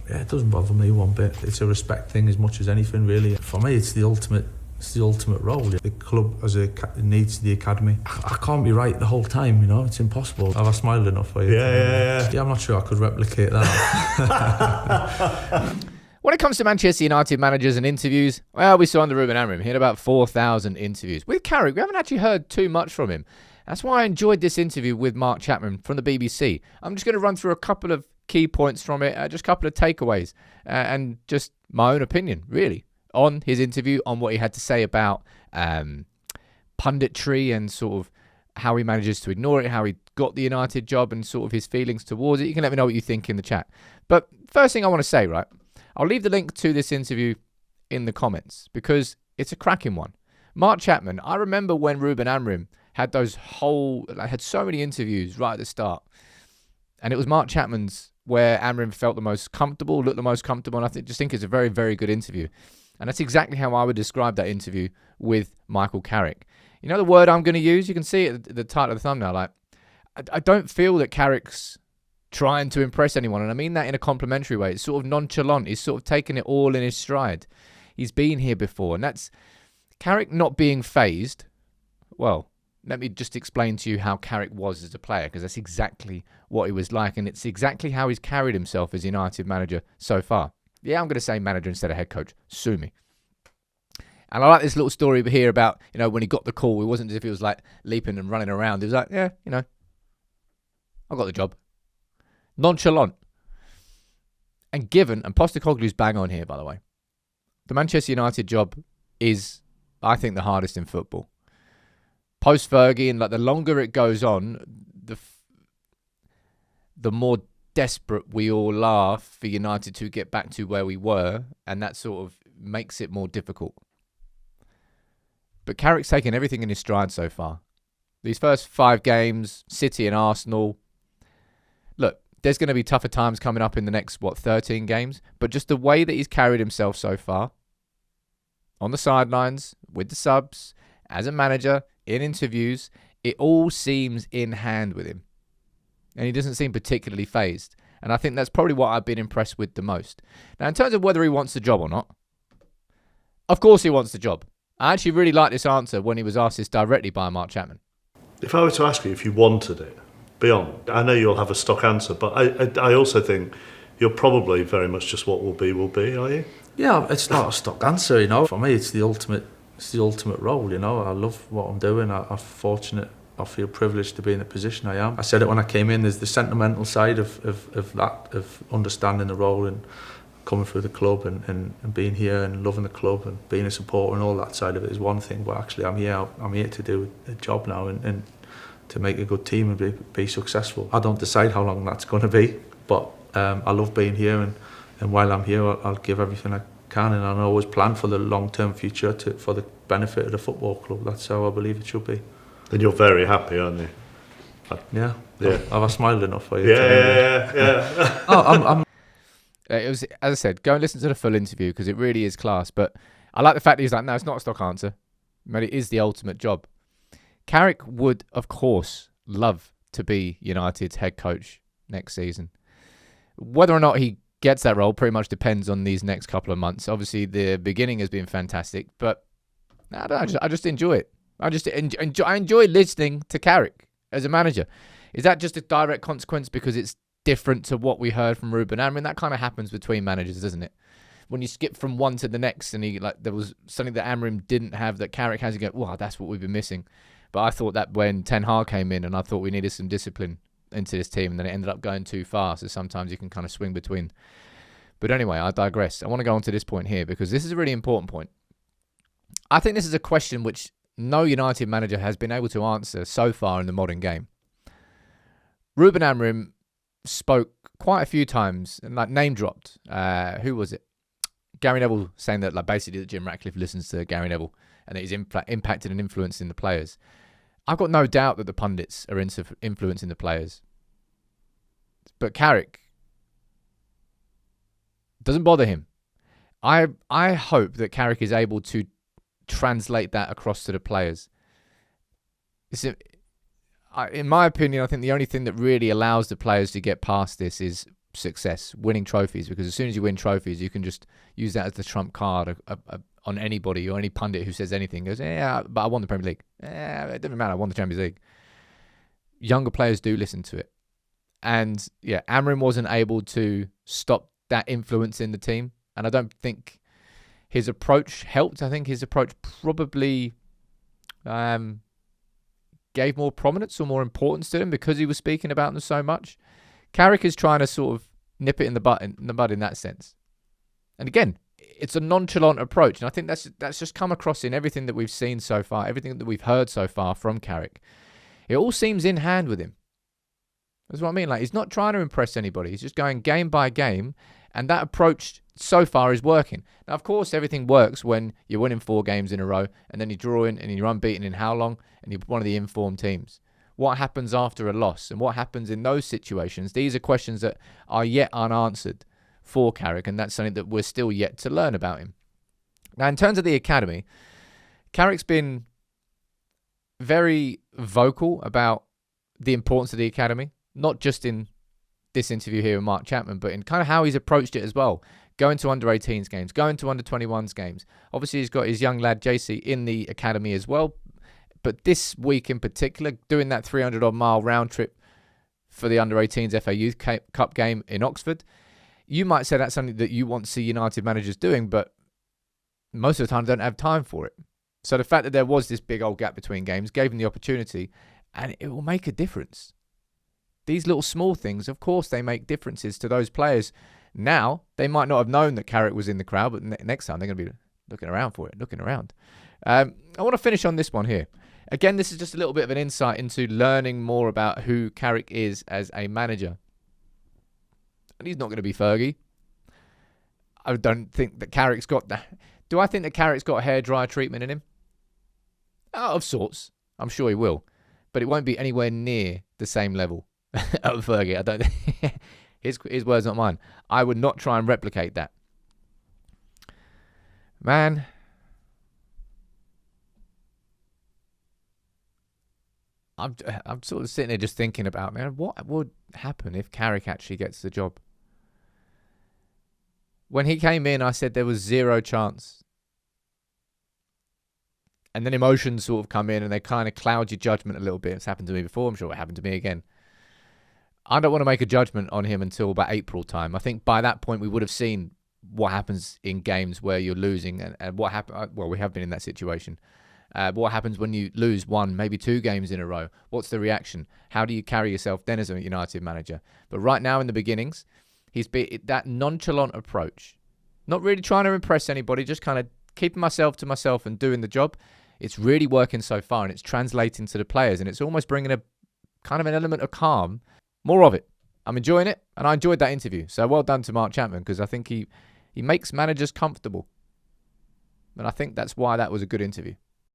Yeah, it doesn't bother me one bit. It's a respect thing as much as anything, really. For me, it's the ultimate role. The club needs the academy. I can't be right the whole time, it's impossible. Have I smiled enough for you? Yeah. I'm not sure I could replicate that. When it comes to Manchester United managers and interviews, well, we saw under Ruben Amorim, he had about 4,000 interviews. With Carrick, we haven't actually heard too much from him. That's why I enjoyed this interview with Mark Chapman from the BBC. I'm just going to run through a couple of key points from it, just a couple of takeaways, and just my own opinion, really, on his interview, on what he had to say about punditry and sort of how he manages to ignore it, how he got the United job and sort of his feelings towards it. You can let me know what you think in the chat. But first thing I want to say, right, I'll leave the link to this interview in the comments because it's a cracking one. Mark Chapman, I remember when Ruben Amorim had had so many interviews right at the start, and it was Mark Chapman's where Amorim felt the most comfortable, looked the most comfortable, and I just think it's a very, very good interview. And that's exactly how I would describe that interview with Michael Carrick. You know the word I'm going to use? You can see it at the title of the thumbnail. Like, I don't feel that Carrick's trying to impress anyone, and I mean that in a complimentary way. It's sort of nonchalant. He's sort of taken it all in his stride. He's been here before, and that's Carrick not being phased. Well, let me just explain to you how Carrick was as a player, because that's exactly what he was like, and it's exactly how he's carried himself as United manager so far. Yeah, I'm going to say manager instead of head coach. Sue me. And I like this little story here about, when he got the call, it wasn't as if he was like leaping and running around. He was like, yeah, I got the job. Nonchalant. And Postecoglou's bang on here, by the way. The Manchester United job is, I think, the hardest in football. Post Fergie, and the longer it goes on, the more desperate we all are for United to get back to where we were, and that sort of makes it more difficult. But Carrick's taken everything in his stride so far. These first 5 games, City and Arsenal. Look, there's going to be tougher times coming up in the next, 13 games, but just the way that he's carried himself so far, on the sidelines, with the subs, as a manager, in interviews, it all seems in hand with him. And he doesn't seem particularly phased. And I think that's probably what I've been impressed with the most. Now, in terms of whether he wants the job or not, of course he wants the job. I actually really like this answer when he was asked this directly by Mark Chapman. If I were to ask you if you wanted it, beyond, I know you'll have a stock answer, but I also think you're probably very much just what will be, are you? Yeah, it's not a stock answer, For me, it's the ultimate role, I love what I'm doing. I'm fortunate. I feel privileged to be in the position I am. I said it when I came in. There's the sentimental side of that, of understanding the role and coming through the club and being here and loving the club and being a supporter, and all that side of it is one thing. But actually, I'm here to do a job now and to make a good team and be successful. I don't decide how long that's going to be, but I love being here, and while I'm here, I'll give everything I can, and I'll always plan for the long-term future for the benefit of the football club. That's how I believe it should be. And you're very happy, aren't you? Yeah. Have I smiled enough for you? Yeah. I'm It was, as I said, go and listen to the full interview because it really is class. But I like the fact that he's like, no, it's not a stock answer. But it is the ultimate job. Carrick would, of course, love to be United's head coach next season. Whether or not he gets that role pretty much depends on these next couple of months. Obviously, the beginning has been fantastic, but I just enjoy it. I enjoy listening to Carrick as a manager. Is that just a direct consequence because it's different to what we heard from Ruben Amorim? That kind of happens between managers, doesn't it? When you skip from one to the next, and there was something that Amorim didn't have that Carrick has, you go, wow, that's what we've been missing. But I thought that when Ten Hag came in, and I thought we needed some discipline into this team, and then it ended up going too far. So sometimes you can kind of swing between. But anyway, I digress. I want to go on to this point here because this is a really important point. I think this is a question which no United manager has been able to answer so far in the modern game. Ruben Amorim spoke quite a few times and name dropped. Who was it? Gary Neville saying that basically that Jim Ratcliffe listens to Gary Neville and that he's impacted and influencing the players. I've got no doubt that the pundits are influencing the players. But Carrick doesn't bother him. I hope that Carrick is able to translate that across to the players. In my opinion, I think the only thing that really allows the players to get past this is success, winning trophies, because as soon as you win trophies, you can just use that as the trump card on anybody or any pundit who says anything. Goes, yeah, but I won the Premier League. It doesn't matter, I won the Champions League. Younger players do listen to it. And yeah, Amorim wasn't able to stop that influence in the team. And I don't think his approach helped. I think his approach probably gave more prominence or more importance to him because he was speaking about them so much. Carrick is trying to sort of nip it in the bud in that sense. And again, it's a nonchalant approach. And I think that's just come across in everything that we've seen so far, everything that we've heard so far from Carrick. It all seems in hand with him. That's what I mean. Like, he's not trying to impress anybody. He's just going game by game. And that approach so far is working. Now, of course, everything works when you're winning 4 games in a row and then you're drawing and you're unbeaten in how long and you're one of the informed teams. What happens after a loss and what happens in those situations? These are questions that are yet unanswered for Carrick, and that's something that we're still yet to learn about him. Now, in terms of the academy, Carrick's been very vocal about the importance of the academy, not just in this interview here with Mark Chapman, but in kind of how he's approached it as well. Going to under-18s games, going to under-21s games. Obviously, he's got his young lad, JC, in the academy as well. But this week in particular, doing that 300-odd mile round trip for the under-18s FA Youth Cup game in Oxford, you might say that's something that you want to see United managers doing, but most of the time don't have time for it. So the fact that there was this big old gap between games gave him the opportunity, and it will make a difference. These little small things, of course, they make differences to those players. Now, they might not have known that Carrick was in the crowd, but next time they're going to be looking around for it, looking around. I want to finish on this one here. Again, this is just a little bit of an insight into learning more about who Carrick is as a manager. And he's not going to be Fergie. I don't think that Carrick's got that. Do I think that Carrick's got a hairdryer treatment in him? Oh, of sorts. I'm sure he will. But it won't be anywhere near the same level of Fergie. I don't. His words, not mine. I would not try and replicate that. Man. I'm sort of sitting there just thinking about, man, what would happen if Carrick actually gets the job? When he came in, I said there was 0 chance. And then emotions sort of come in and they kind of cloud your judgment a little bit. It's happened to me before. I'm sure it happened to me again. I don't want to make a judgment on him until about April time. I think by that point we would have seen what happens in games where you're losing and what happened. Well, we have been in that situation. What happens when you lose 1, maybe 2 games in a row? What's the reaction? How do you carry yourself then as a United manager? But right now in the beginnings, he's been that nonchalant approach. Not really trying to impress anybody, just kind of keeping myself to myself and doing the job. It's really working so far and it's translating to the players and it's almost bringing a kind of an element of calm. More of it. I'm enjoying it and I enjoyed that interview. So well done to Mark Chapman because I think he makes managers comfortable. And I think that's why that was a good interview.